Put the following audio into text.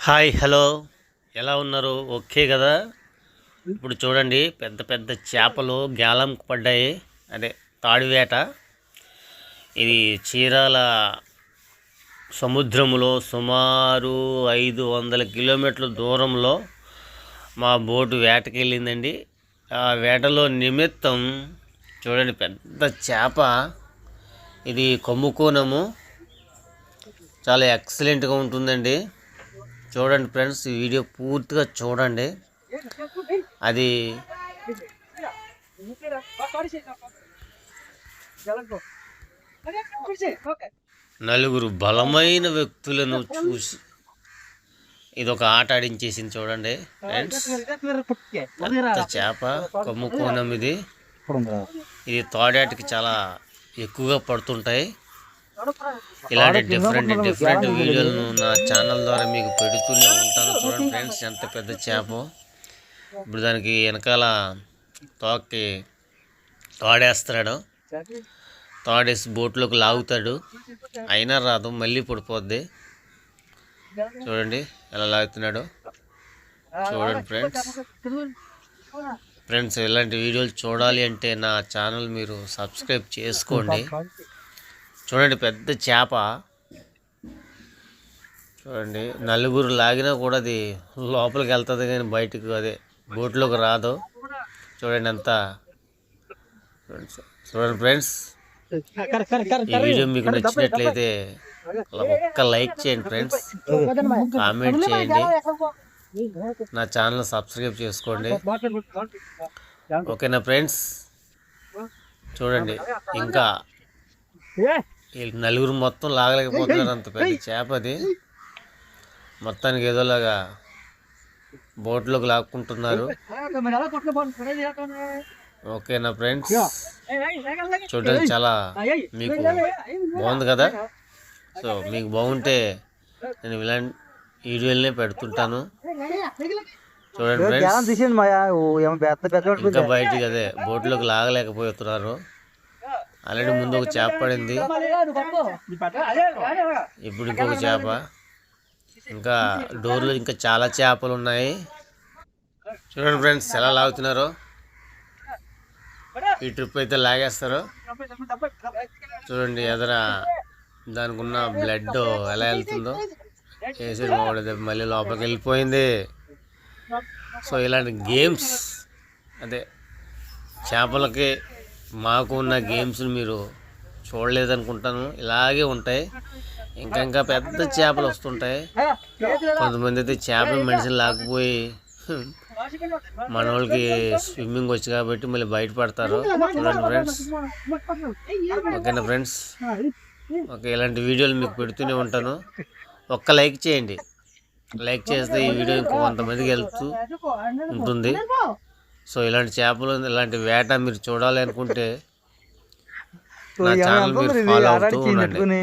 Hi hello ఎలా ఉన్నారు? Okay కదా. ఇప్పుడు చూడండి, పెద్ద పెద్ద చేపలు గ్యాలంకి పడ్డాయి. అదే తాడివేట. ఇది చీరాల సముద్రంలో సుమారు 500 కిలోమీటర్ల దూరంలో మా బోటు వేటకి వెళ్ళిందండి. ఆ వేటలో నిమిత్తం చూడండి, పెద్ద చేప. ఇది కొమ్ముకోనము, చాలా ఎక్సలెంట్గా ఉంటుందండి. చూడండి ఫ్రెండ్స్, ఈ వీడియో పూర్తిగా చూడండి. అది నలుగురు బలమైన వ్యక్తులను చూసి ఇదొక ఆట ఆడించేసింది. చూడండి ఫ్రెండ్స్, పెద్ద చేప కొమ్ముకోనం. ఇది తోడేటకి చాలా ఎక్కువగా పడుతుంటాయి. ఇలాంటి డిఫరెంట్ వీడియోలను నా ఛానల్ ద్వారా మీకు పెడుతూనే ఉంటాను. చూడండి ఫ్రెండ్స్, ఎంత పెద్ద చేప. ఇప్పుడు దానికి వెనకాల తోకకి తోడేస్తాడు. తోడేసి బోట్లోకి లాగుతాడు, అయినా రాదు, మళ్ళీ పడిపోద్ది. చూడండి ఎలా లాగుతున్నాడు. చూడండి ఫ్రెండ్స్, ఇలాంటి వీడియోలు చూడాలి అంటే నా ఛానల్ మీరు సబ్స్క్రైబ్ చేసుకోండి. చూడండి, పెద్ద చేప. చూడండి, నలుగురు లాగినా కూడా అది లోపలికి వెళ్తుంది, కానీ బయటకు అదే బోట్లోకి రాదు. చూడండి అంతా. చూడండి ఫ్రెండ్స్, ఈ వీడియో మీకు నచ్చినట్లయితే ఒక్క లైక్ చేయండి ఫ్రెండ్స్, కామెంట్ చేయండి, నా ఛానల్ సబ్స్క్రైబ్ చేసుకోండి. ఓకేనా ఫ్రెండ్స్? చూడండి, ఇంకా నలుగురు మొత్తం లాగలేకపోతున్నారు, అంత పెద్ద చేప అది. మొత్తానికి ఏదోలాగా బోట్లోకి లాక్కుంటున్నారు. ఓకేనా ఫ్రెండ్స్? చూడండి, చాలా మీకు బాగుంది కదా. సో మీకు బాగుంటే నేను ఇలాంటి వీడియోలనే పెడుతుంటాను. చూడండి ఫ్రెండ్స్, ఇంకా బయటికి అదే బోట్లోకి లాగలేకపోతున్నారు. ఆల్రెడీ ముందు ఒక చేప పడింది, ఇప్పుడు ఇంకొక చేప. ఇంకా డోర్లో ఇంకా చాలా చేపలు ఉన్నాయి. చూడండి ఫ్రెండ్స్, ఎలా లాగుతున్నారో. ఈ ట్రిప్ అయితే లాగేస్తారు. చూడండి, ఎదర దానికి ఉన్న బ్లడ్ ఎలా వెళ్తుందో. వేసేది బాగుండదు, మళ్ళీ లోపలికి వెళ్ళిపోయింది. సో ఇలాంటి గేమ్స్, అదే చేపలకి మాకు ఉన్న గేమ్స్ని మీరు చూడలేదనుకుంటాను. ఇలాగే ఉంటాయి, ఇంకా పెద్ద చేపలు వస్తుంటాయి. కొంతమంది అయితే చేపలు మనిషిని లాక్కుపోయి మన వాళ్ళకి స్విమ్మింగ్ వచ్చి కాబట్టి మళ్ళీ బయటపడతారు. చూడండి ఫ్రెండ్స్, ఓకేనా ఫ్రెండ్స్? ఓకే, ఇలాంటి వీడియోలు మీకు పెడుతూనే ఉంటాను. ఒక్క లైక్ చేయండి. లైక్ చేస్తే ఈ వీడియో ఇంకో కొంతమందికి వెళ్తూ ఉంటుంది. సో ఇలాంటి చేపలు, ఇలాంటి వేట మీరు చూడాలి అనుకుంటే నా ఛానల్ మీరు ఫాలో అవుతూ ఉండండి.